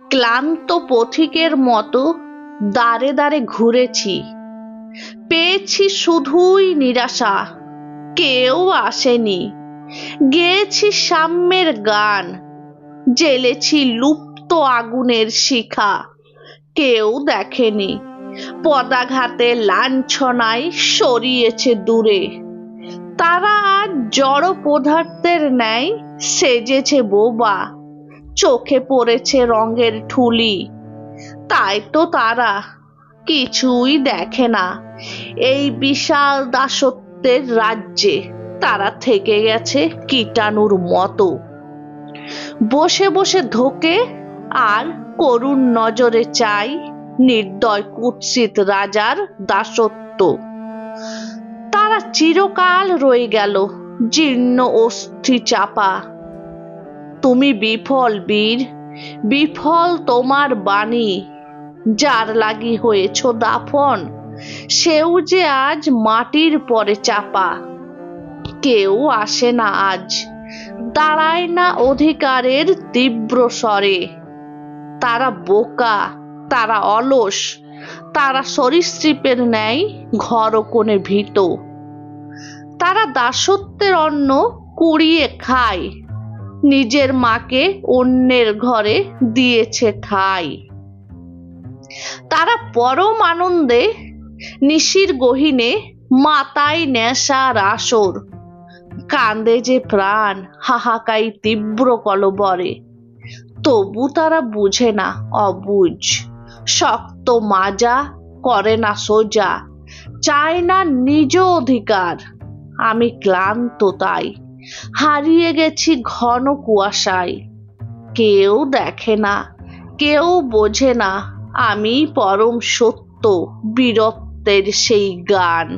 ক্লান্ত পথিকের মতো দাঁড়ে দাঁড়ে ঘুরেছি, পেয়েছি শুধুই নিরাশা। কেউ আসেনি। গেয়েছি সাম্যের গান, জ্বেলেছি লুপ্ত আগুনের শিখা। কেউ দেখেনি। পদাঘাতে লাঞ্ছনায় সরিয়েছে দূরে। তারা আজ জড় পদার্থের ন্যায় সেজেছে বোবা, চোখে পড়েছে রঙের ঠুলি। তাই তো তারা কিছুই দেখে না। এই বিশাল দাসত্বের রাজ্যে তারা থেকে গেছে কীটাণুর মতো, বসে বসে ধোকে আর করুণ নজরে চাই নির্দয় কুৎসিত রাজার দাসত্ব। তারা চিরকাল রয়ে গেল জীর্ণ অস্থি চাপা। তুমি বিফল বীর, বিফল তোমার বাণী। যার লাগি হয়েছ দাফন, সেও যে আজ মাটির পরে চাপা। কেউ আসে না আজ, দাঁড়ায় না অধিকারের তীব্র স্বরে। তারা বোকা, তারা অলস, তারা সরীসৃপের ন্যায় ঘর কোণে ভীত। তারা দাসত্বের অন্ন কুড়িয়ে খায়, নিজের মাকে অন্যের ঘরে দিয়েছে ঠাঁই। তারা পরম আনন্দে নিশির গহীনে মাতায় নেশার আসর। কান্দে যে প্রাণ হাহাকাই তীব্র কলবরে। তবু তারা বুঝে না অবুঝ, শক্ত মাজা করে না সোজা, চায় না নিজ অধিকার। আমি ক্লান্ত তাই, হারিয়ে গেছি ঘন কুয়াশায়। কেউ দেখে না, কেউ বোঝে না, আমি পরম সত্য বীরত্বের সেই গান।